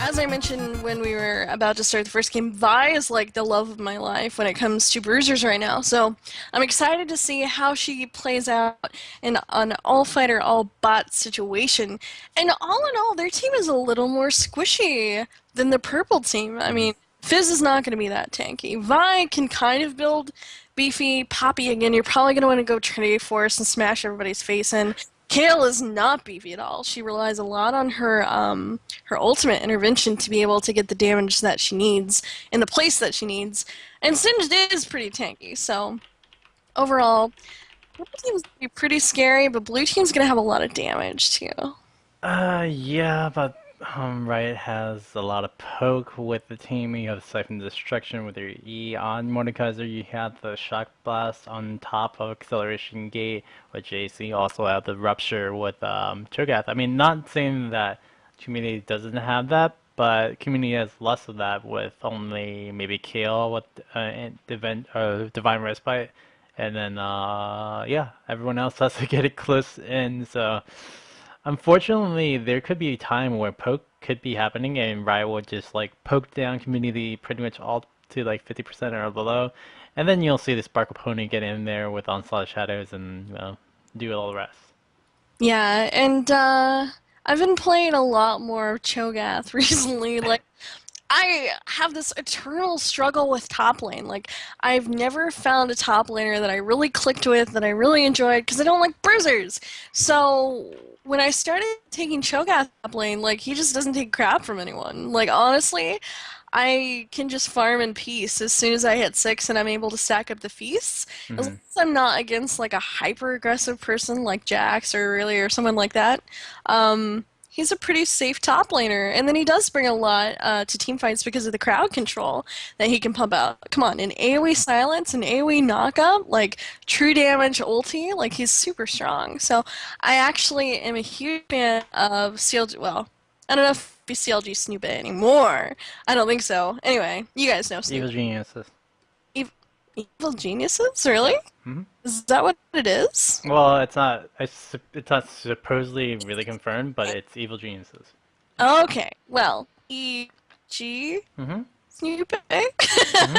as I mentioned when we were about to start the first game, Vi is like the love of my life when it comes to bruisers right now. So I'm excited to see how she plays out in an all fighter, all bot situation. And all in all, their team is a little more squishy than the purple team. I Mhm. mean, Fizz is not going to be that tanky. Vi can kind of build beefy. Poppy, again, you're probably going to want to go Trinity Force and smash everybody's face in. Kale is not beefy at all. She relies a lot on her ultimate intervention to be able to get the damage that she needs in the place that she needs. And Singed is pretty tanky, so overall, purple team's gonna be pretty scary, but blue team's gonna have a lot of damage too. Yeah, but Riot has a lot of poke with the team. You have Siphon Destruction with your E on Mordekaiser. You have the Shock Blast on top of Acceleration Gate with JC. Also have the Rupture with Cho'Gath. I mean, not saying that Community doesn't have that, but Community has less of that with only maybe Kale with Divine Respite. And then, yeah, everyone else has to get it close in, so. Unfortunately, there could be a time where poke could be happening and Riot would just like poke down community pretty much all to like 50% or below, and then you'll see the Spark opponent get in there with Onslaught Shadows and do all the rest. Yeah, and I've been playing a lot more Cho'Gath recently. Like I have this eternal struggle with top lane. Like, I've never found a top laner that I really clicked with, that I really enjoyed, because I don't like bruisers. So, when I started taking Cho'Gath top lane, like, he just doesn't take crap from anyone. Like, honestly, I can just farm in peace as soon as I hit 6 and I'm able to stack up the feasts. As long Hmm. as I'm not against, like, a hyper-aggressive person like Jax or really or someone like that. He's a pretty safe top laner, and then he does bring a lot to team fights because of the crowd control that he can pump out. Come on, an AoE silence, an AoE knockup, like true damage ulti, like he's super strong. So I actually am a huge fan of CLG. Well, I don't know if he's CLG Snoop anymore. I don't think so. Anyway, you guys know Evil Snoop. Geniuses. Ev Evil geniuses, really? Yeah. Hmm. Is that what it is? Well, it's not supposedly really confirmed, but it's Evil Geniuses. Okay, well, EG Hmm. Snoop. Hmm.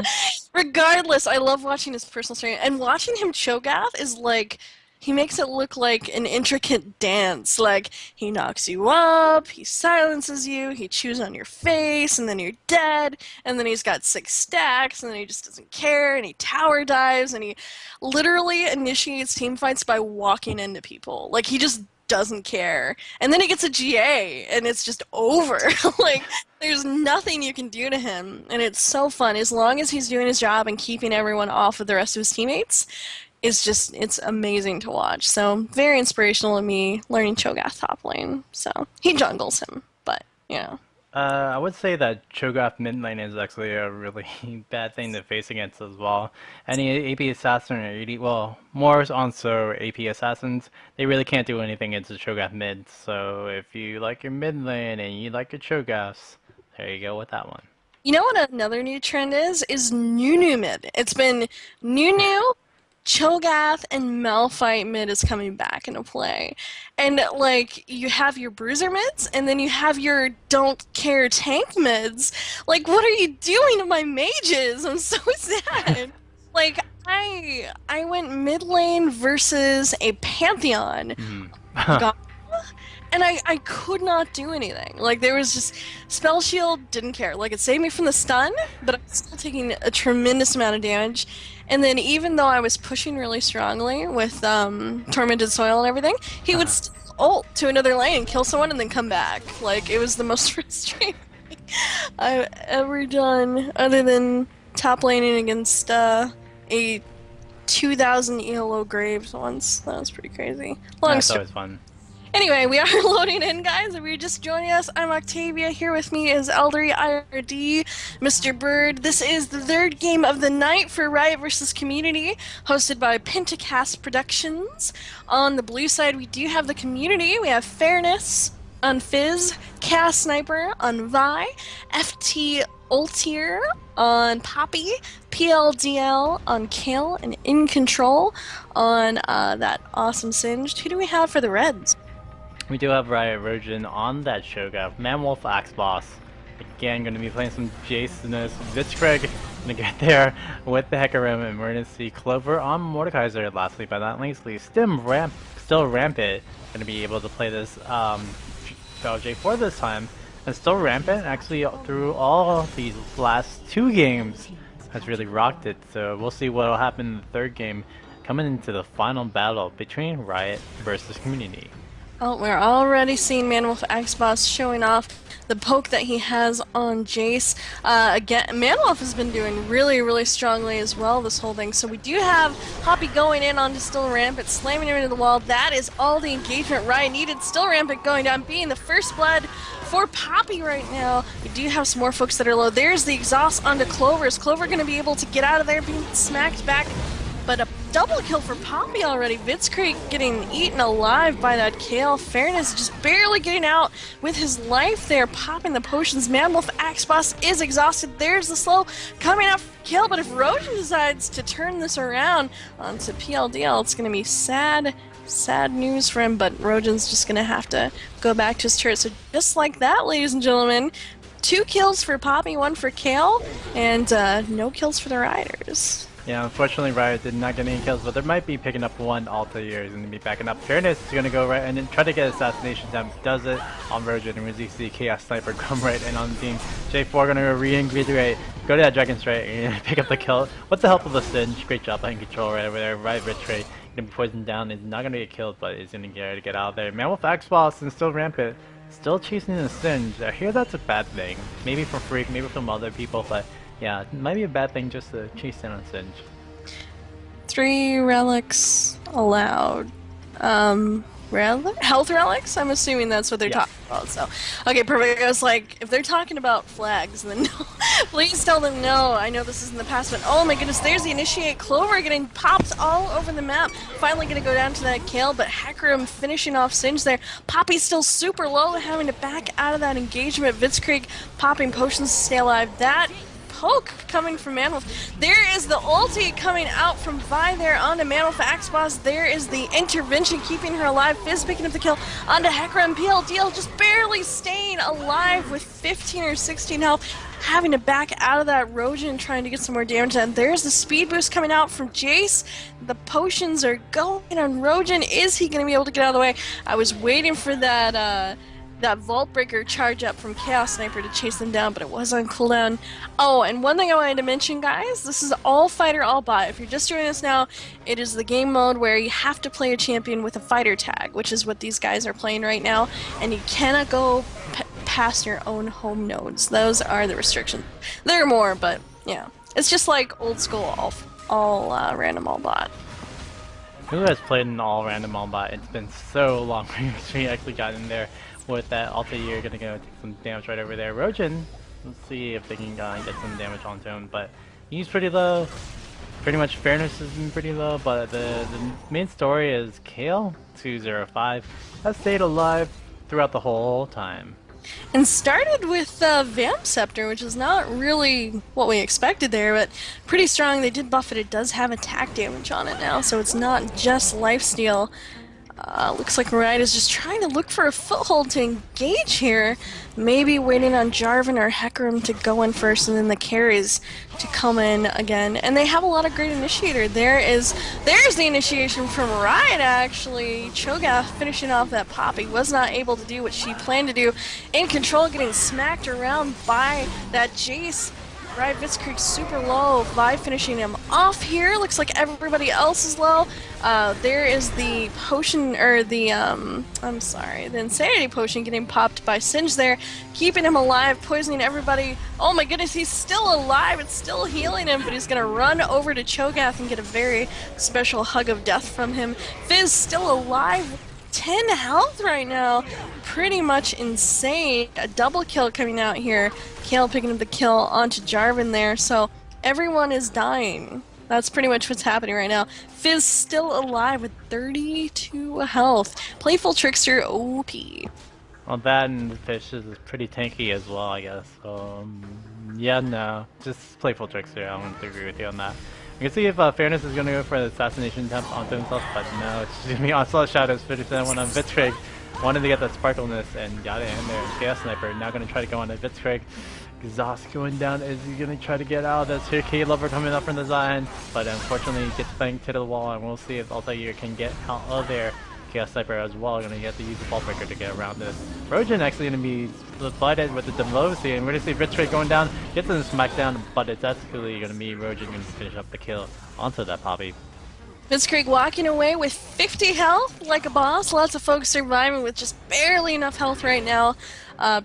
Regardless, I love watching his personal story, and watching him Cho'Gath is like he makes it look like an intricate dance. Like he knocks you up, he silences you, he chews on your face, and then you're dead. And then he's got 6 stacks, and then he just doesn't care, and he tower dives, and he literally initiates team fights by walking into people. Like he just doesn't care. And then he gets a GA, and it's just over. Like there's nothing you can do to him, and it's so fun. As long as he's doing his job and keeping everyone off of the rest of his teammates, it's amazing to watch. So very inspirational to me learning Cho'Gath top lane. So he jungles him, but you know. I would say that Cho'Gath mid lane is actually a really bad thing to face against as well. Any AP assassin or AD, well, more on so AP assassins, they really can't do anything against the Cho'Gath mid. So if you like your mid lane and you like your Cho'Gaths, there you go with that one. You know what another new trend is? Is Nunu mid. It's been Nunu, Cho'Gath, and Malphite mid is coming back into play. And like you have your bruiser mids, and then you have your don't care tank mids. Like what are you doing to my mages? I'm so sad. Like I went mid lane versus a Pantheon. Hmm. God, and I could not do anything. Like there was just spell shield didn't care. Like it saved me from the stun, but I was still taking a tremendous amount of damage. And then even though I was pushing really strongly with tormented soil and everything, he would Uh-huh. still ult to another lane and kill someone and then come back. Like it was the most frustrating thing I've ever done, other than top laning against a 2,000 ELO Graves once. That was pretty crazy. Long That's story. always fun. Anyway, we are loading in, guys. If you're just joining us, I'm Octavia. Here with me is Eldery IRD, Mr. Bird. This is the third game of the night for Riot versus Community, hosted by Pentacast Productions. On the blue side, we do have the community. We have Fairness on Fizz, Cast Sniper on Vi, FT Ultier on Poppy, PLDL on Kale, and In Control on that awesome Singed. Who do we have for the Reds? We do have Riot Virgin on that Shogun. Manwolf Axe Boss. Again, going to be playing some Jace in this. Blitzcrank going to get there with the Hecarim, and we're going to see Clover on Mordekaiser. Lastly, but not leastly, still Rampant. Going to be able to play this J4 this time. And still Rampant, actually, through all these last 2 games, has really rocked it. So we'll see what will happen in the 3rd game, coming into the final battle between Riot versus Community. Oh, we're already seeing Manwolf Xbox showing off the poke that he has on Jace. Again, Manwolf has been doing really, really strongly as well this whole thing. So we do have Hoppy going in onto Still Rampant, slamming him into the wall. That is all the engagement Riot needed. Still Rampant going down, being the first blood for Poppy right now. We do have some more folks that are low. There's the exhaust onto Clover. Is Clover going to be able to get out of there, being smacked back? But a double kill for Poppy already. Blitzcrank getting eaten alive by that Kale. Fairness just barely getting out with his life there, popping the potions. Manwolf Axboss is exhausted. There's the slow coming out for kill, but if Rojan decides to turn this around onto PLDL, it's going to be sad news for him, but Rojan's just going to have to go back to his turret. So just like that, ladies and gentlemen, 2 kills for Poppy, 1 for Kale, and no kills for the Riders. Yeah, unfortunately Riot did not get any kills, but there might be picking up 1 Alta here. He's going to be backing up. Fairness is going to go right and then try to get assassination down. Does it on Rojan, and we see Chaos Sniper come right in on the team. J4 going to reinvigorate, go to that Dragon Strike, and pick up the kill. With the help of the Singe, great job playing control right over there. Riot Retray going to be poisoned down. Is not going to get killed, but is going to get out of there. Manwolf Axboss and still Rampant, still chasing the Singe. I hear that's a bad thing. Maybe from Freak, maybe from other people, but yeah, it might be a bad thing just to chase down a Singe. 3 relics allowed. Health relics? I'm assuming that's what they're talking about. So, okay, perfect. I was like, if they're talking about flags, then no. Please tell them no. I know this is in the past, but oh my goodness, there's the initiate. Clover getting popped all over the map. Finally gonna go down to that kill, but Hecarim finishing off Singe there. Poppy's still super low, having to back out of that engagement. Blitzcrank popping potions to stay alive. That poke coming from Manwolf. There is the ulti coming out from Vi there onto Manwolf Axboss. There is the intervention keeping her alive. Fizz picking up the kill onto Hecarim. PLDL just barely staying alive with 15 or 16 health, having to back out of that Rojan trying to get some more damage. And there's the speed boost coming out from Jace. The potions are going on Rojan. Is he going to be able to get out of the way? I was waiting for that Vault Breaker charge up from Chaos Sniper to chase them down, but it was on cooldown. Oh, and one thing I wanted to mention, guys, this is all fighter, all bot. If you're just joining us now, it is the game mode where you have to play a champion with a fighter tag, which is what these guys are playing right now, and you cannot go past your own home nodes. Those are the restrictions. There are more, but yeah. It's just like old school all random all bot. Who has played an all random all bot? It's been so long since we actually got in there. With that Alta, you're gonna go take some damage right over there. Rojan, let's see if they can get some damage onto him, but he's pretty low. Pretty much Fairness has been pretty low, but the main story is Kale 205 has stayed alive throughout the whole time. And started with Vamp Scepter, which is not really what we expected there, but pretty strong. They did buff it. It does have attack damage on it now, so it's not just lifesteal. Looks like Riot is just trying to look for a foothold to engage here. Maybe waiting on Jarvan or Hecarim to go in first and then the carries to come in again. And they have a lot of great initiator. There's the initiation from Riot actually. Cho'Gath finishing off that Poppy. Was not able to do what she planned to do. In control, getting smacked around by that Jace. Riot Blitzcrank super low. Vi finishing him off here. Looks like everybody else is low. There is the potion, or the, the Insanity Potion getting popped by Singe there. Keeping him alive, poisoning everybody. Oh my goodness, he's still alive. It's still healing him, but he's gonna run over to Cho'Gath and get a very special hug of death from him. Fizz still alive. 10 health right now. Pretty much insane. A double kill coming out here. Kale picking up the kill onto Jarvan there. So everyone is dying. That's pretty much what's happening right now. Fizz still alive with 32 health. Playful Trickster OP. Well, that and the fish is pretty tanky as well, I guess. So, yeah, no. Just Playful Trickster. I wouldn't agree with you on that. We can see if Fairness is going to go for the assassination attempt onto himself, but no, it's just going to be Onslaught Shadows, 57-1 on Blitzcrank. wanted to get that sparkleness and got it in there. Chaos Sniper now going to try to go on a Blitzcrank. Exhaust going down. Is he going to try to get out of this? Here, K-Lover coming up from the Zion, but unfortunately gets banged to the wall, and we'll see if Altair can get out of there. Chaos Sniper as well, going to have to use the ball breaker to get around this. Rojan actually going to be flooded with the diplomacy, and we're going to see Blitzcrank going down, gets in the smackdown, but it's actually going to be Rojan going to finish up the kill onto that Poppy. Blitzcrank walking away with 50 health like a boss. Lots of folks surviving with just barely enough health right now.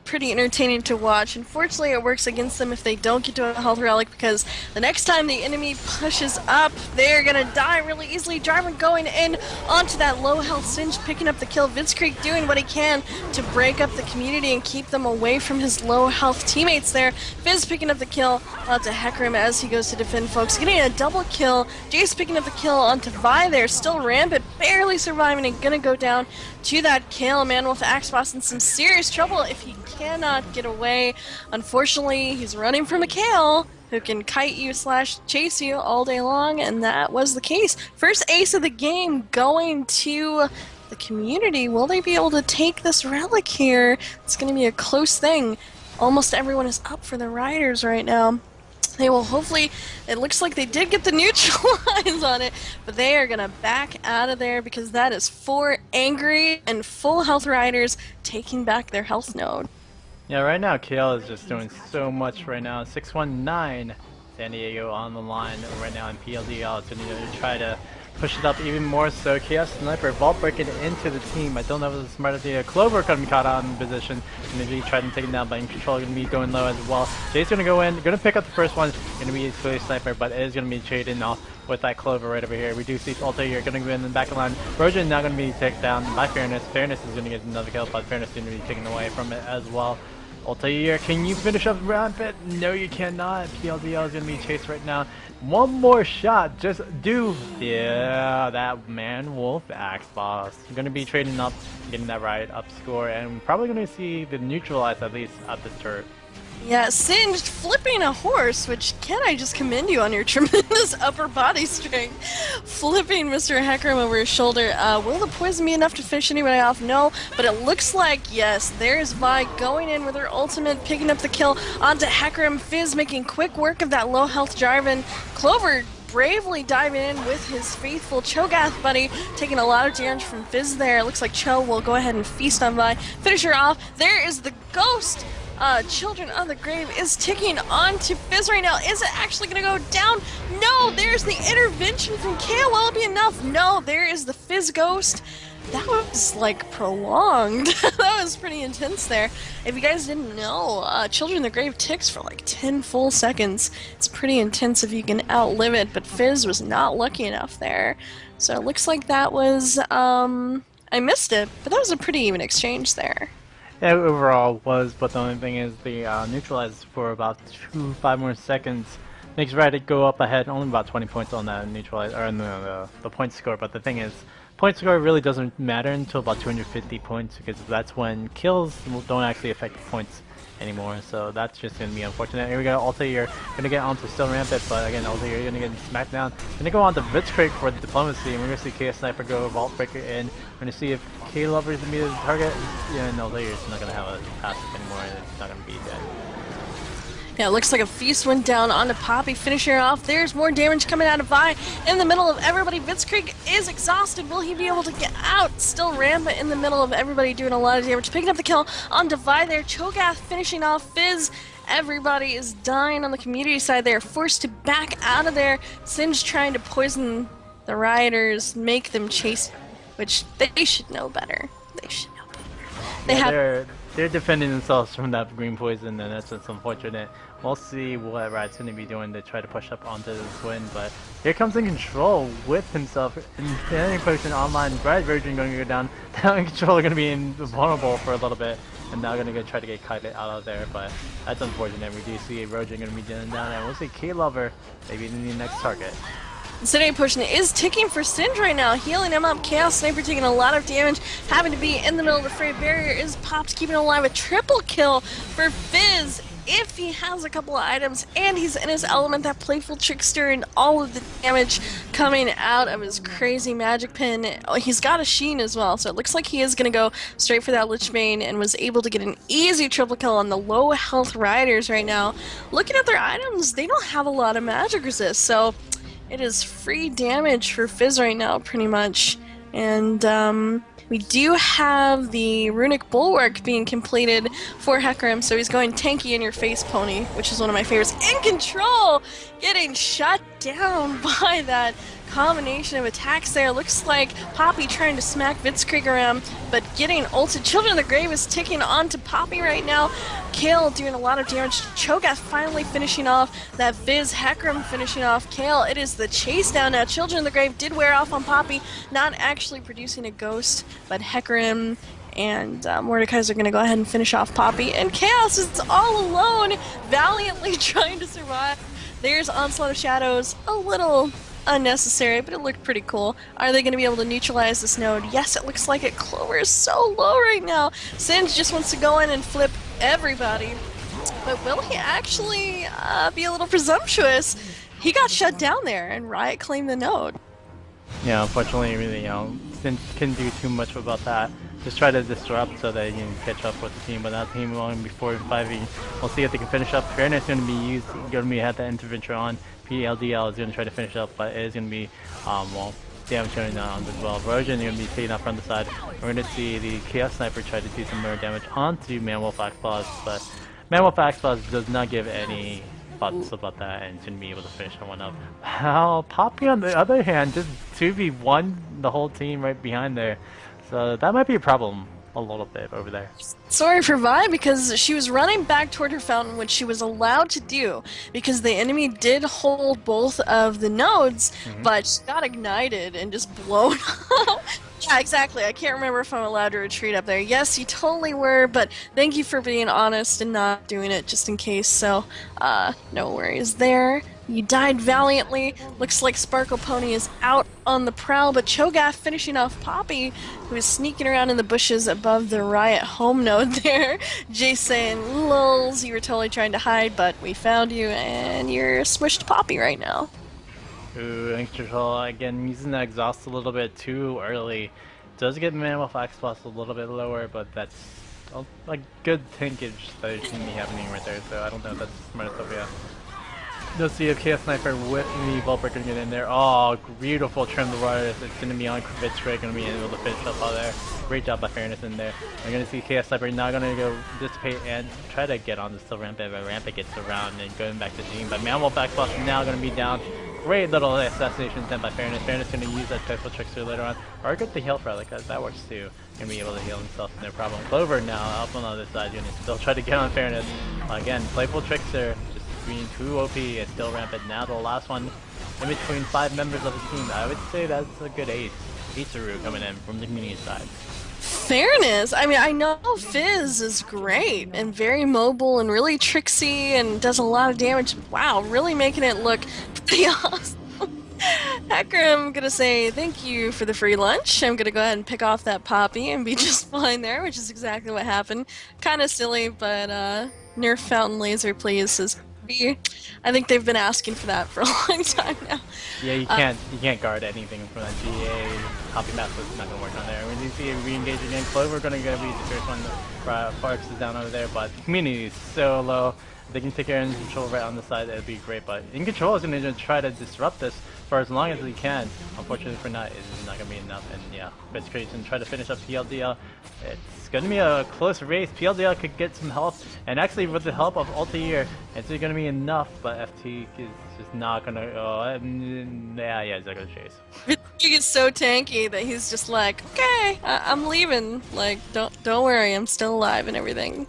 Pretty entertaining to watch. Unfortunately, it works against them if they don't get to a health relic, because the next time the enemy pushes up, they're gonna die really easily. Driver going in onto that low health Singe, picking up the kill. Blitzcrank doing what he can to break up the community and keep them away from his low health teammates there. Fizz picking up the kill onto Hecarim as he goes to defend folks. Getting a double kill. Jace picking up the kill onto Vi there. Still rampant, barely surviving and gonna go down to that kill. Man with Axe Boss in some serious trouble if he cannot get away. Unfortunately, he's running from a Kale who can kite you / chase you all day long, and that was the case. First ace of the game going to the community. Will they be able to take this relic here? It's going to be a close thing. Almost everyone is up for the Riders right now. They will hopefully, it looks like they did get the neutralize on it, but they are going to back out of there because that is 4 angry and full health Riders taking back their health node. Yeah, right now KL is just doing so much right now. 619 San Diego on the line right now in PLDL. It's going to try to push it up even more so. Chaos Sniper vault breaking into the team. I don't know if it was a smart idea. Clover could be caught out in position. Maybe try to take it down, but in control going to be going low as well. Jay's going to go in, going to pick up the first one. Going to be a Chaos Sniper, but it is going to be traded off with that Clover right over here. We do see Altair going to go in the back of the line. Rojan now going to be taken down by Fairness. Fairness is going to get another kill, but Fairness is going to be taken away from it as well. Altair, can you finish up Rampant? No, you cannot. PLDL is going to be chased right now. One more shot, just do. Yeah, that man wolf Axe Boss. Going to be trading up, getting that Riot up score, and probably going to see the neutralize at least at this turret. Yeah, Singed flipping a horse, which can I just commend you on your tremendous upper body strength. Flipping Mr. Hecarim over his shoulder. Will the poison be enough to finish anybody off? No, but it looks like, yes, there's Vi going in with her ultimate, picking up the kill onto Hecarim. Fizz making quick work of that low health Jarvan. Clover bravely diving in with his faithful Cho'Gath buddy, taking a lot of damage from Fizz there. It looks like Cho will go ahead and feast on Vi. Finish her off. There is the ghost. Children of the Grave is ticking on to Fizz right now. Is it actually going to go down? No, there's the intervention from Kale. Will it be enough? No, there is the Fizz Ghost. That was, like, prolonged. That was pretty intense there. If you guys didn't know, Children of the Grave ticks for, like, 10 full seconds. It's pretty intense if you can outlive it, but Fizz was not lucky enough there. So it looks like that was, I missed it, but that was a pretty even exchange there. Yeah, overall was, but the only thing is the neutralize for about 5 more seconds makes Riot go up ahead, only about 20 points on that neutralize, or the point score. But the thing is, point score really doesn't matter until about 250 points, because that's when kills don't actually affect the points anymore. So that's just going to be unfortunate. Here we go, Altair going to get onto still Rampant, but again, Altair going to get smacked down. Going to go on to Blitzcrank for the diplomacy, and we're going to see Chaos Sniper go Vault Breaker in. We're going to see if K-Lover is going to be the target. Yeah, no, Altair is not going to have a passive anymore, and it's not going to be dead. Yeah, it looks like a feast went down onto Poppy, finishing her off. There's more damage coming out of Vi in the middle of everybody. Blitzcrank is exhausted. Will he be able to get out? Still Rampant in the middle of everybody doing a lot of damage. Picking up the kill onto Vi there. Cho'Gath finishing off Fizz. Everybody is dying on the community side. They are forced to back out of there. Singe trying to poison the Rioters, make them chase, which they should know better. They should know better. They're defending themselves from that green poison, and that's just unfortunate. We'll see what Riot's going to be doing to try to push up onto this win, but here comes In Control with himself in the potion online. Riot Virgin going to go down. Now In Control are going to be invulnerable for a little bit, and now going to go try to get kited out of there, but that's unfortunate. We do see Rojan going to be down, and we'll see K-Lover maybe the next target. Incendiary Potion is ticking for Singe right now, healing him up. Chaos Sniper taking a lot of damage, having to be in the middle of the fray. Barrier is popped, keeping him alive. A triple kill for Fizz if he has a couple of items and he's in his element, that playful trickster and all of the damage coming out of his crazy magic pin. Oh, he's got a sheen as well, so it looks like he is going to go straight for that Lich Bane and was able to get an easy triple kill on the low health riders right now. Looking at their items, they don't have a lot of magic resist, so it is free damage for Fizz right now, pretty much. And we do have the Runic Bulwark being completed for Hecarim, so he's going tanky in your face, Pony, which is one of my favorites. In control! Getting shut down by that combination of attacks there. Looks like Poppy trying to smack Blitzkrieg around, but getting ulted. Children of the Grave is ticking onto Poppy right now. Kale doing a lot of damage. Cho'Gath finally finishing off that Fizz. Hecarim finishing off Kale. It is the chase down now. Children of the Grave did wear off on Poppy, not actually producing a ghost, but Hecarim and Mordekaiser are going to go ahead and finish off Poppy. And Chaos is all alone, valiantly trying to survive. There's Onslaught of Shadows, a little unnecessary, but it looked pretty cool. Are they going to be able to neutralize this node? Yes, it looks like it. Clover is so low right now. Singe just wants to go in and flip everybody. But will he actually be a little presumptuous? He got shut down there, and Riot claimed the node. Yeah, unfortunately, really, Singe couldn't do too much about that. Just try to disrupt so that he can catch up with the team, but that team going before 5e. We'll see if they can finish up. Fairness is going to be used, going to be had the intervention on. PLDL is going to try to finish up, but it is going to be, well, damage going on as well. Version is going to be taken out from the side. We're going to see the Chaos Sniper try to do some more damage onto Manwolf Axepaws, but Manwolf Axepaws does not give any thoughts about that and shouldn't be able to finish one up. How Poppy on the other hand just 2v1 the whole team right behind there. So that might be a problem a little bit over there. Sorry for Vi, because she was running back toward her fountain, which she was allowed to do, because the enemy did hold both of the nodes, but she got ignited and just blown up. Yeah, exactly. I can't remember if I'm allowed to retreat up there. Yes, you totally were, but thank you for being honest and not doing it just in case, so no worries there. You died valiantly. Looks like Sparkle Pony is out on the prowl, but Cho'Gath finishing off Poppy, who is sneaking around in the bushes above the Riot home node there. Jay saying, lulz, you were totally trying to hide, but we found you, and you're smushed Poppy right now. Ooh, Control again using the exhaust a little bit too early. Does get Manwolf Axepaws a little bit lower, but that's a good tankage that is going to be happening right there, so I don't know if that's the smartest idea. Let's see if Chaos Sniper with the Vaultbreaker can get in there. Oh, beautiful trim the wires. It's going to be on Blitzkrieg, going to be able to finish up all there. Great job by Fairness in there. We're going to see Chaos Sniper now going to go dissipate and try to get on the still Rampant, but Rampant gets around and going back to team. But Manwolf Axepaws now going to be down. Great little assassination attempt by Fairness. Fairness going to use that Playful Trickster later on. Or get the heal for because that works too. Going to be able to heal himself, no problem. Clover now up on the other side, going to still try to get on Fairness. Again, Playful Trickster. Being too OP and still Rampant. Now the last one in between 5 members of the team. I would say that's a good ace. Isaru coming in from the community side. Fairness. I mean, I know Fizz is great and very mobile and really tricksy and does a lot of damage. Wow, really making it look pretty awesome. Hecarim, I'm gonna say thank you for the free lunch. I'm gonna go ahead and pick off that Poppy and be just fine there, which is exactly what happened. Kinda silly, but nerf Fountain Laser please is I think they've been asking for that for a long time now. Yeah, you can't guard anything from that GA. Copy map is not gonna work on there. When you see it re-engage again, Clover gonna be the first one. Parks is down over there, but the community is so low. If they can take care of Control right on the side, that'd be great. But In Control is gonna try to disrupt this for as long as he can. Unfortunately for not, it's not gonna be enough. And yeah, Blitzkrieg and try to finish up PLDL. It's gonna be a close race. PLDL could get some help, and actually with the help of Altair, it's gonna be enough. But FT is just not gonna. Yeah, he's not gonna chase. He gets so tanky that he's just like, okay, I'm leaving. Like, don't worry, I'm still alive and everything.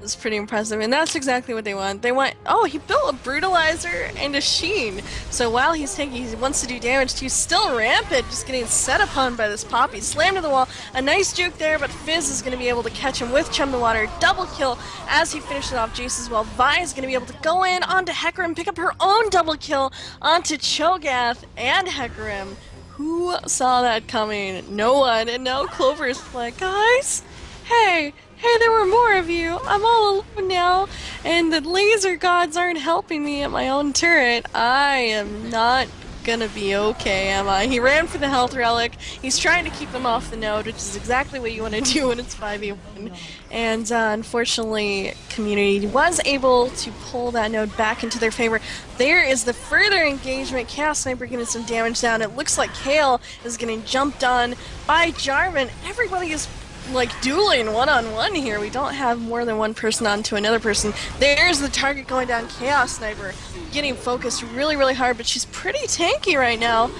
It's pretty impressive, and that's exactly what they want. They want, oh, he built a Brutalizer and a Sheen. So while he's tanky, he wants to do damage to still Rampant, just getting set upon by this Poppy. Slam to the wall, a nice juke there, but Fizz is going to be able to catch him with Chum the Water. Double kill as he finishes off Jace as well. Vi is going to be able to go in onto Hecarim, pick up her own double kill onto Cho'Gath and Hecarim. Who saw that coming? No one, and now Clover's like, guys, hey, Hey, there were more of you. I'm all alone now, and the laser gods aren't helping me at my own turret. I am not gonna be okay, am I? He ran for the health relic. He's trying to keep them off the node, which is exactly what you want to do when it's 5v1. And unfortunately, Community was able to pull that node back into their favor. There is the further engagement. Chaos Sniper getting some damage down. It looks like Kale is getting jumped on by Jarvan. Everybody is like dueling one-on-one here. We don't have more than one person onto another person. There's the target going down. Chaos Sniper getting focused really, really hard, but she's pretty tanky right now.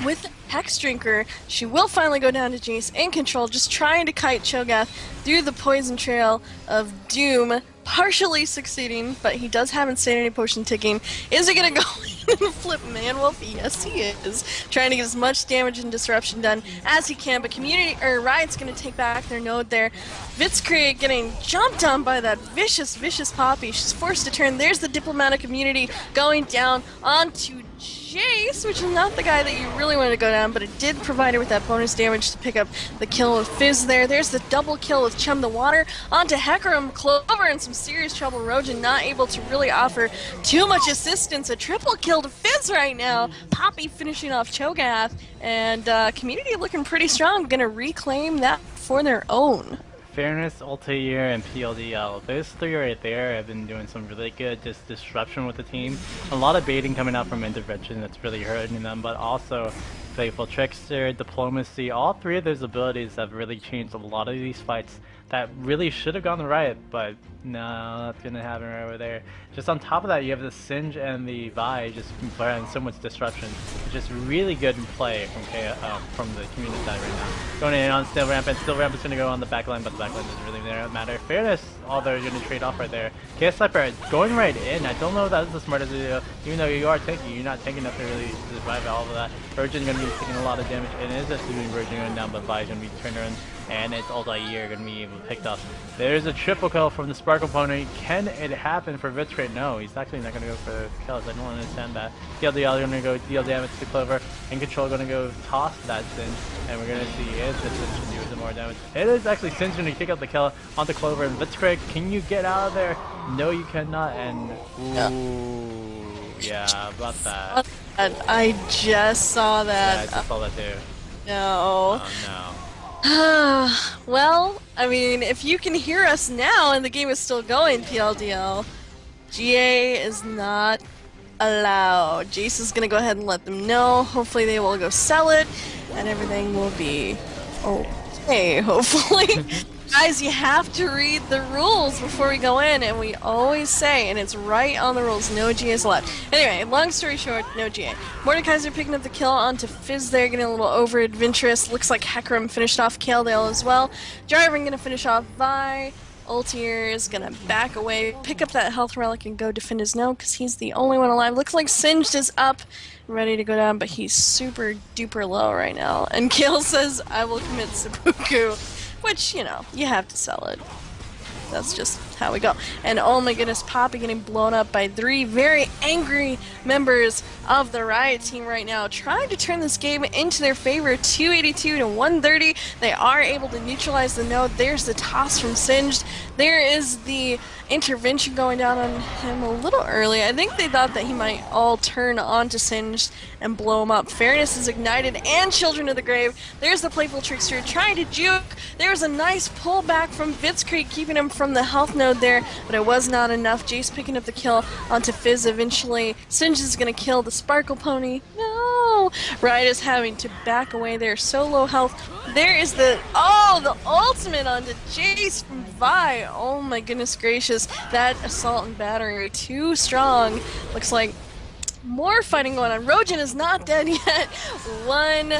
With Hex Drinker, she will finally go down to Jace in control, just trying to kite Cho'Gath through the poison trail of doom, partially succeeding, but he does have Insanity Potion ticking. Is he gonna go in and flip Manwolf? Yes, he is. Trying to get as much damage and disruption done as he can, but Riot's gonna take back their node there. Blitzkrieg getting jumped on by that vicious, vicious Poppy. She's forced to turn. There's the Diplomatic Immunity going down onto Jace, which is not the guy that you really wanted to go down, but it did provide her with that bonus damage to pick up the kill with Fizz there. There's the double kill with Chum the Water onto Hecarim. Clover in some serious trouble. Rojan not able to really offer too much assistance. A triple kill to Fizz right now. Poppy finishing off Cho'Gath, and Community looking pretty strong. Gonna reclaim that for their own. Fairness, Altair, and PLDL. Those three right there have been doing some really good just disruption with the team. A lot of baiting coming out from intervention that's really hurting them, but also Playful Trickster, Diplomacy. All three of those abilities have really changed a lot of these fights that really should have gone to Riot, but no, that's gonna happen right over there. Just on top of that, you have the Singe and the Vi just providing so much disruption. Just really good in play from the community side right now. Going in on Steel Ramp, and Steel Ramp is gonna go on the back line, but the back line doesn't really matter. Fairness, all they're gonna trade off right there. Chaos Sniper going right in. I don't know if that's the smartest idea. Even though you are tanky, you're not tanky enough to really survive all of that. Virgin gonna be taking a lot of damage, and it is just doing Virgin going down, but Vi gonna be turned around. And it's Altair gonna be able to pick up. There's a triple kill from the Sparkle opponent. Can it happen for Blitzkrieg? No, he's actually not gonna go for the kills. I don't understand that. TLDL gonna go deal damage to Clover. In control gonna go toss that Singe. And we're gonna see if the Singe can do some more damage. It is actually Singe gonna kick out the kill onto Clover. And Blitzkrieg, can you get out of there? No, you cannot. And ooh, yeah, about that. I just saw that. Yeah, I just saw that too. No. Oh no. Well, I mean, if you can hear us now and the game is still going, PLDL, GA is not allowed. Jace is gonna go ahead and let them know. Hopefully they will go sell it, and everything will be okay, hopefully. Guys, you have to read the rules before we go in, and we always say, and it's right on the rules, no GAs allowed. Anyway, long story short, no GA. Mordekaiser picking up the kill onto Fizz there, getting a little over-adventurous. Looks like Hecarim finished off Kaledale as well. Jarvan gonna finish off Vi. Altair is gonna back away, pick up that health relic, and go defend his node, because he's the only one alive. Looks like Singed is up, ready to go down, but he's super duper low right now. And Kale says, I will commit seppuku. Which, you know, you have to sell it. That's just how we go. And oh my goodness, Poppy getting blown up by 3 very angry members of the Riot team right now, trying to turn this game into their favor. 282 to 130. They are able to neutralize the node. There's the toss from Singed. There is the intervention going down on him a little early. I think they thought that he might all turn onto Singed and blow him up. Fairness is ignited, and Children of the Grave. There's the Playful Trickster trying to juke. There's a nice pullback from Blitzkrieg, keeping him from the health node there, but it was not enough. Jace picking up the kill onto Fizz eventually. Singe is gonna kill the Sparkle Pony. No! Riot is having to back away there. So low health. There is the ultimate onto Jace from Vi. Oh my goodness gracious. That assault and battery too strong. Looks like more fighting going on. Rojan is not dead yet. One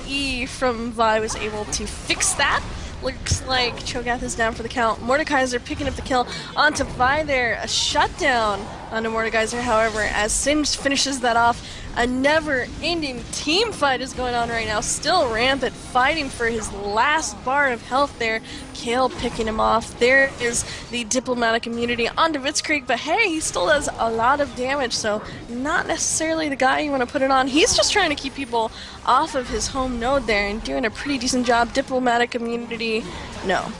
E from Vi was able to fix that. Looks like Cho'Gath is down for the count. Mordekaiser picking up the kill onto Vi there. A shutdown onto Mordekaiser, however, as Singed finishes that off. A never-ending team fight is going on right now. Still Rampant fighting for his last bar of health there. Kale picking him off. There is the Diplomatic Immunity onto Blitzkrieg, but hey, he still does a lot of damage, so not necessarily the guy you want to put it on. He's just trying to keep people off of his home node there and doing a pretty decent job. Diplomatic Immunity, no.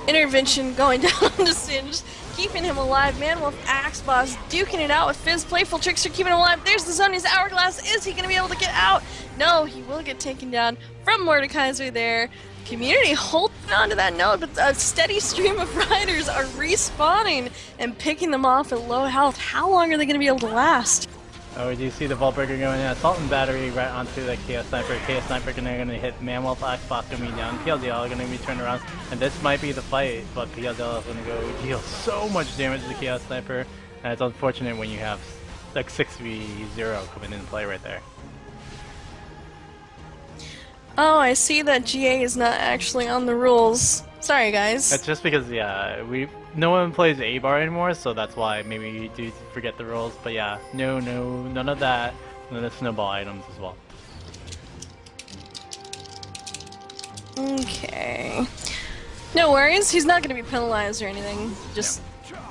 Intervention going down to Singe, keeping him alive. Manwolf, Axe Boss, duking it out with Fizz. Playful Trickster keeping him alive. There's the Zonia's Hourglass. Is he going to be able to get out? No, he will get taken down from Mordekaiser there. Community holding on to that note, but a steady stream of riders are respawning and picking them off at low health. How long are they going to be able to last? Oh, we do see the Vault Breaker going in. Assault and Battery right onto the Chaos Sniper. Chaos Sniper going to hit Manwolf, Axebox going to be down. PLDL going to be turned around. And this might be the fight, but PLDL is going to go deal so much damage to the Chaos Sniper. And it's unfortunate when you have like 6v0 coming into play right there. Oh, I see that GA is not actually on the rules. Sorry, guys. It's just because, yeah, no one plays A-bar anymore, so that's why maybe you do forget the rules. But yeah, none of that. None of the snowball items as well. Okay. No worries, he's not going to be penalized or anything. Just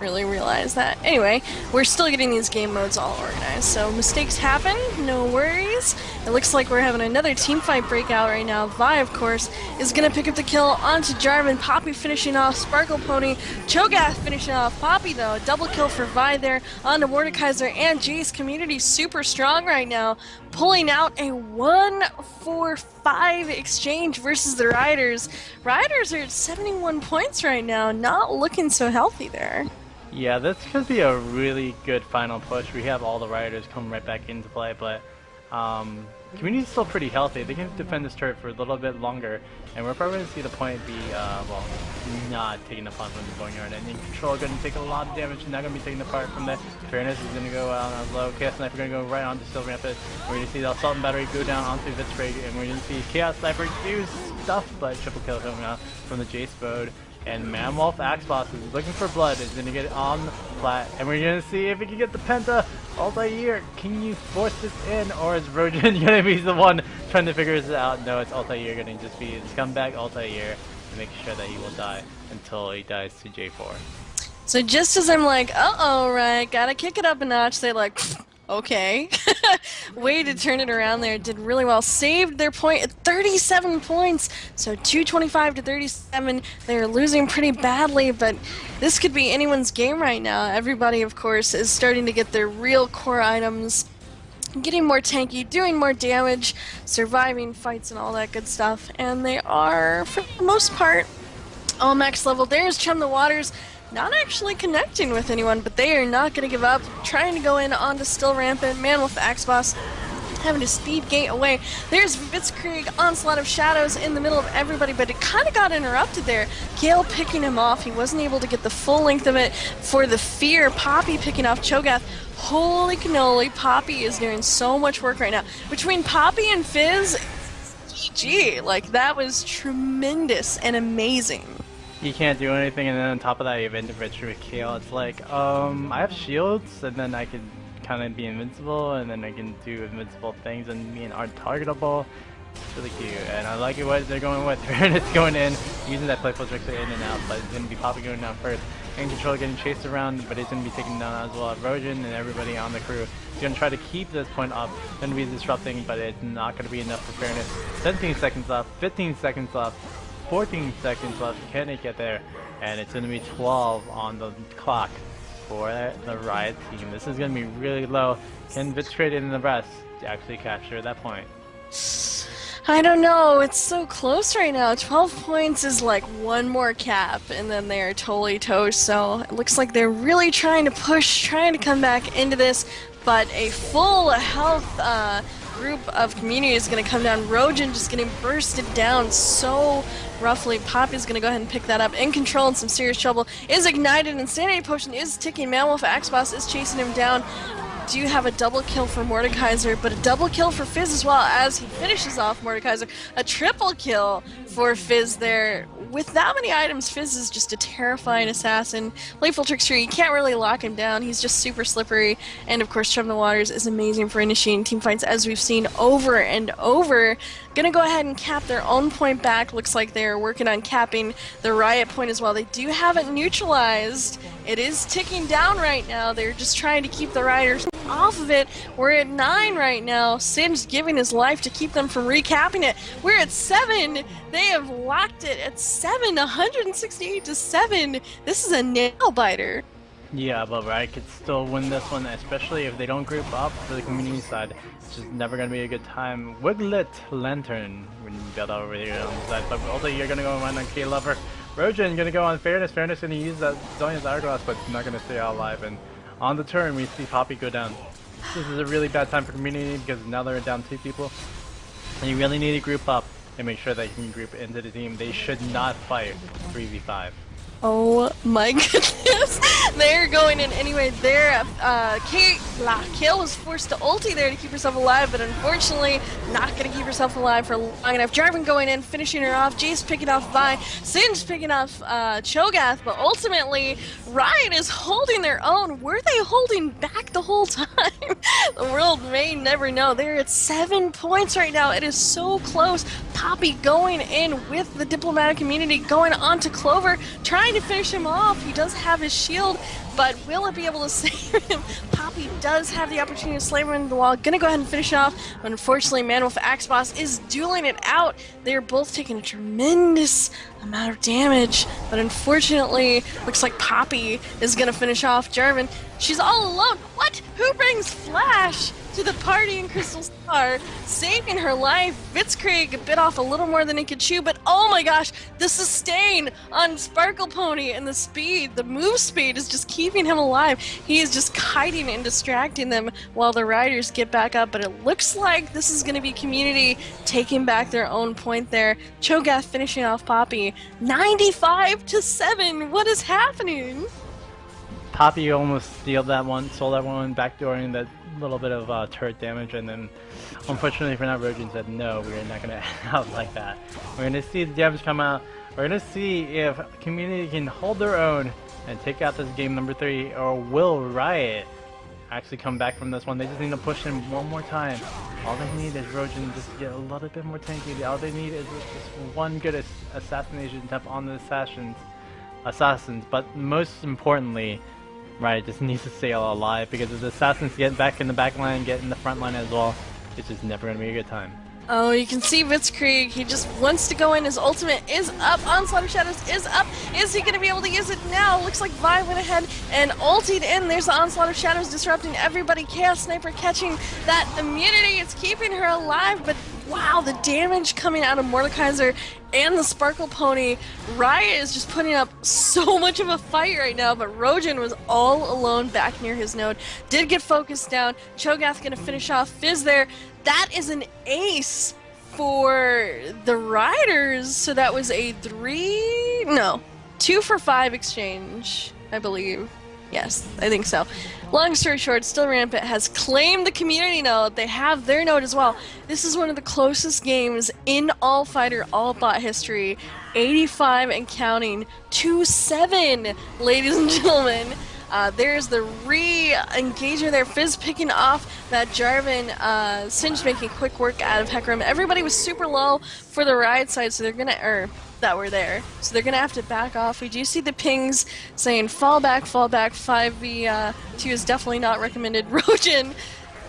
really realize that. Anyway, we're still getting these game modes all organized, so mistakes happen, no worries. It looks like we're having another team fight breakout right now. Vi, of course, is going to pick up the kill onto Jarvan. Poppy finishing off Sparkle Pony. Cho'Gath finishing off Poppy, though. Double kill for Vi there onto Mordekaiser, and Jace. Community super strong right now, pulling out a 1-4-5 exchange versus the Riders. Riders are at 71 points right now, not looking so healthy there. Yeah, this could be a really good final push. We have all the Riders come right back into play, but Community's still pretty healthy. They can defend this turret for a little bit longer, and we're probably going to see the point be, well, not taking the pawn from the boneyard. And in control, going to take a lot of damage, not going to be taken apart from that. Fairness is going to go out on low. Chaos Sniper going to go right onto Still Rampant. We're going to see the Assault and Battery go down onto Blitzcrank, and we're going to see Chaos Sniper do stuff, but triple kill coming out from the Jace mode. And Manwolf Axebox is looking for blood, is going to get on the plat, and we're going to see if he can get the Penta. Altair, can you force this in, or is Rojan going to be the one trying to figure this out? No, it's Altair going to just be the scumbag Altair to make sure that he will die until he dies to J4. So just as I'm like, uh-oh, right, gotta kick it up a notch, they're like, okay. Way to turn it around there. Did really well. Saved their point at 37 points. So 225 to 37. They're losing pretty badly, but this could be anyone's game right now. Everybody, of course, is starting to get their real core items, getting more tanky, doing more damage, surviving fights and all that good stuff. And they are, for the most part, all max level. There's Chum the Waters. Not actually connecting with anyone, but they are not going to give up. Trying to go in onto Still Rampant. Manwolf Axebox having to speed gate away. There's Blitzkrieg, Onslaught of Shadows in the middle of everybody, but it kind of got interrupted there. Gale picking him off. He wasn't able to get the full length of it for the Fear. Poppy picking off Cho'Gath. Holy cannoli, Poppy is doing so much work right now. Between Poppy and Fizz, GG. Like, that was tremendous and amazing. You can't do anything, and then on top of that you have Intervention with Kale. It's like, I have shields, and then I can kind of be invincible, and then I can do invincible things and be untargetable. It's really cute, and I like it what they're going with. It's going in, using that playful trick in and out, but it's going to be Poppy going down first. And Control getting chased around, but he's going to be taken down as well. Rojan and everybody on the crew. He's going to try to keep this point up. Going to be disrupting, but it's not going to be enough for fairness. 17 seconds left, 15 seconds left. 14 seconds left, can it get there? And it's going to be 12 on the clock for the Riot team. This is going to be really low. Can Blitzcrank and the rest actually capture that point? I don't know, it's so close right now. 12 points is like one more cap, and then they are totally toast, so it looks like they're really trying to push, trying to come back into this, but a full health group of Community is going to come down. Rojan just getting bursted down so roughly. Poppy's going to go ahead and pick that up. In control and some serious trouble. Is ignited. Insanity Potion is ticking. Manwolf Axebox is chasing him down. Do have a double kill for Mordekaiser, but a double kill for Fizz as well as he finishes off Mordekaiser. A triple kill for Fizz there. With that many items, Fizz is just a terrifying assassin. Playful Trickster, you can't really lock him down. He's just super slippery. And of course, Chum the Waters is amazing for initiating team fights, as we've seen over and over. Gonna go ahead and cap their own point back. Looks like they're working on capping the Riot point as well. They do have it neutralized. It is ticking down right now. They're just trying to keep the Riders off of it. We're at 9 right now. Sin's giving his life to keep them from recapping it. We're at 7. They have locked it at 7, 168 to 7. This is a nail biter. Yeah, but Riot could still win this one, especially if they don't group up for the community side. It's just never gonna be a good time. Wiglet Lantern when you got over here on the side, but also you're gonna go on K Lover. Rojan gonna go on Fairness. Fairness gonna use that Zonia's Hourglass, but not gonna stay out alive. And on the turn, we see Poppy go down. This is a really bad time for community because now they're down 2 people, and you really need to group up and make sure that you can group into the team. They should not fight 3v5. Oh my goodness. They're going in anyway. There, Kale was forced to ulti there to keep herself alive, but unfortunately not going to keep herself alive for long enough. Jarvan going in, finishing her off. Jace picking off Vi. Singe picking off Cho'Gath, but ultimately Riot is holding their own. Were they holding back the whole time? The world may never know. They're at 7 points right now. It is so close. Poppy going in with the diplomatic community, going on to Clover, trying to finish him off. He does have his shield, but will it be able to save him? Poppy does have the opportunity to slam him into the wall. Gonna go ahead and finish off, but unfortunately Manwolf Axboss is dueling it out. They're both taking a tremendous amount of damage, but unfortunately looks like Poppy is gonna finish off Jarvan. She's all alone. What? Who brings Flash to the party in Crystal Star, saving her life? Blitzkrieg bit off a little more than he could chew, but oh my gosh, the sustain on Sparkle Pony and the speed, the move speed is just keeping him alive. He is just kiting and distracting them while the riders get back up, but it looks like this is going to be community taking back their own point there. Cho'Gath finishing off Poppy, 95 to 7. What is happening? Poppy almost stole that one, backdooring that little bit of turret damage, and then unfortunately for now, Rojan said no, we're not gonna end out like that. We're gonna see the damage come out. We're gonna see if community can hold their own and take out this game number 3, or will Riot actually come back from this one. They just need to push him one more time. All they need is Rojan just to get a little bit more tanky. All they need is just one good assassination attempt on the assassins, but most importantly, Riot just needs to stay alive, because if the assassins get back in the back line, get in the front line as well, it's just never going to be a good time. Oh, you can see Blitzkrieg, he just wants to go in. His ultimate is up. Onslaught of Shadows is up. Is he going to be able to use it now? Looks like Vi went ahead and ultied in. There's the Onslaught of Shadows disrupting everybody. Chaos Sniper catching that immunity. It's keeping her alive, but wow, the damage coming out of Mordekaiser and the Sparkle Pony. Riot is just putting up so much of a fight right now, but Rojan was all alone back near his node. Did get focused down. Cho'Gath gonna finish off Fizz there. That is an ace for the Riders, so that was a 2 for 5 exchange, I believe. Yes, I think so. Long story short, Still Rampant has claimed the community node. They have their node as well. This is one of the closest games in all fighter, all bot history. 85 and counting to 7, ladies and gentlemen. There's the re-engager there. Fizz picking off that Jarvan. Singe making quick work out of Hecarim. Everybody was super low for the Riot side, so they're gonna, that were there. So they're gonna have to back off. We do see the pings saying fall back, 5v2 is definitely not recommended. Rojan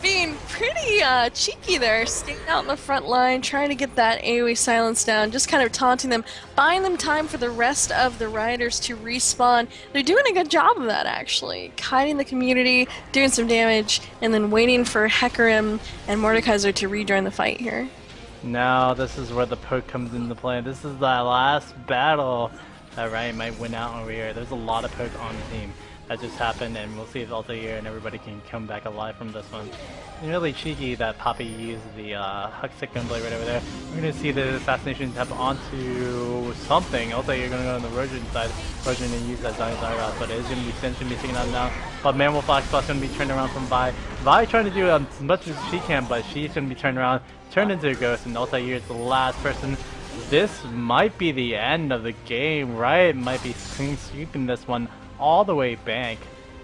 being pretty cheeky there, staying out in the front line, trying to get that AoE silence down, just kind of taunting them, buying them time for the rest of the Rioters to respawn. They're doing a good job of that, actually. Kiting the community, doing some damage, and then waiting for Hecarim and Mordekaiser to rejoin the fight here. Now this is where the poke comes into play. This is the last battle that Riot might win out over here. There's a lot of poke on the team. That just happened, and we'll see if Altair and everybody can come back alive from this one. It's really cheeky that Poppy used the Huxic Gunblade right over there. We're going to see the assassination tap onto something. Altair, you're going to go on the Rojan side. Rojan going to use that Zion's Hourglass, but it is going to be Singe going to be taking out now. But Manwolf Axboss going to be turned around from Vi. Vi trying to do as much as she can, but she's going to be turned around, turned into a ghost, and Altair is the last person. This might be the end of the game. Riot might be sweeping this one all the way back.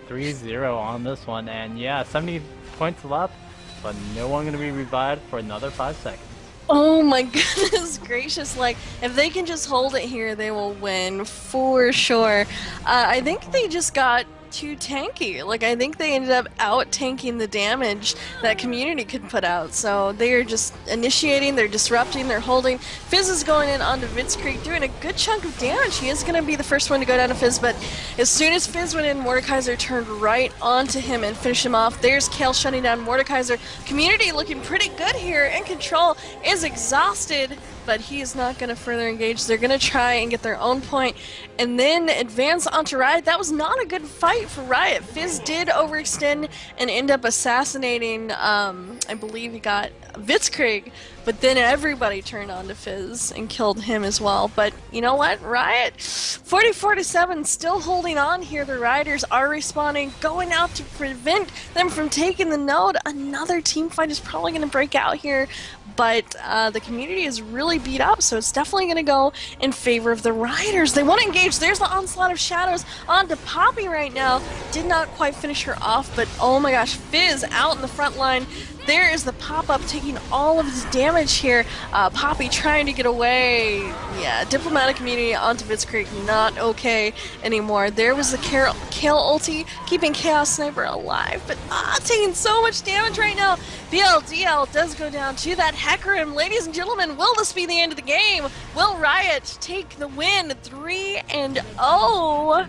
3-0 on this one, and yeah, 70 points left, but no one going to be revived for another 5 seconds. Oh my goodness gracious, like, if they can just hold it here, they will win for sure. I think they just got too tanky. Like, I think they ended up out-tanking the damage that community could put out. So they are just initiating, they're disrupting, they're holding. Fizz is going in onto Vitzkrieg, doing a good chunk of damage. He is going to be the first one to go down to Fizz, but as soon as Fizz went in, Mordekaiser turned right onto him and finished him off. There's Kale shutting down Mordekaiser. Community looking pretty good here, and Control is exhausted, but he is not going to further engage. They're going to try and get their own point and then advance onto Riot. That was not a good fight for Riot. Fizz did overextend and end up assassinating, I believe he got Vitzkrieg, but then everybody turned on to Fizz and killed him as well. But you know what? Riot, 44-7, still holding on here. The Riders are respawning, going out to prevent them from taking the node. Another team fight is probably going to break out here, but the community is really beat up, so it's definitely going to go in favor of the Riders. They want to engage. There's the onslaught of shadows onto Poppy right now. Did not quite finish her off, but oh my gosh, Fizz out in the front line. There is the pop-up taking all of his damage here. Poppy trying to get away. Yeah, diplomatic immunity onto Vitzkrieg, not okay anymore. There was the Kale ulti, keeping Chaos Sniper alive, but taking so much damage right now. BLDL does go down to that Hecarim. Ladies and gentlemen, will this be the end of the game? Will Riot take the win 3-0?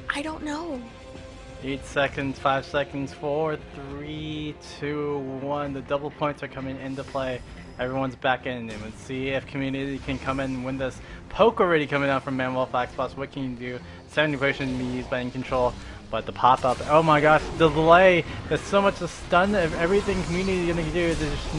I don't know. 8 seconds, 5 seconds, 4, 3, 2, 1. The double points are coming into play. Everyone's back in, and let's see if community can come in and win this. Poke already coming out from Manwolf Xbox. What can you do? 70 potion to be used by in control, but the pop up. Oh my gosh, the delay! There's so much to stun. If everything community is gonna do is just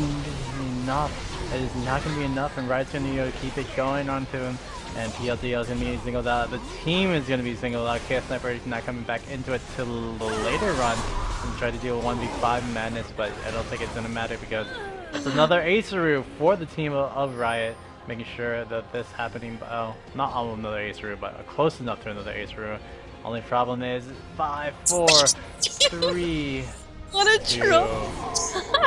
enough. It is not gonna be enough, and Riot's gonna keep it going onto him. And PLDL is going to be singled out. The team is going to be singled out. Chaos Sniper is not coming back into it till the later run and try to deal 1v5 madness, but I don't think it's going to matter because it's another Aceroo for the team of Riot, making sure that this happening. Oh, not all another Aceroo, but close enough to another Aceroo. Only problem is 5, 4, 3, What a 2, troll.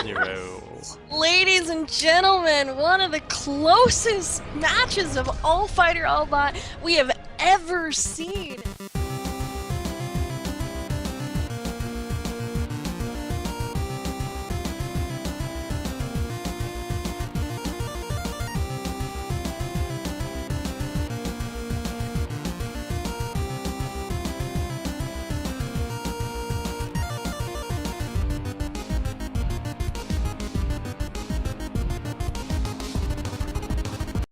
0. Ladies and gentlemen, one of the closest matches of all fighter all bot we have ever seen.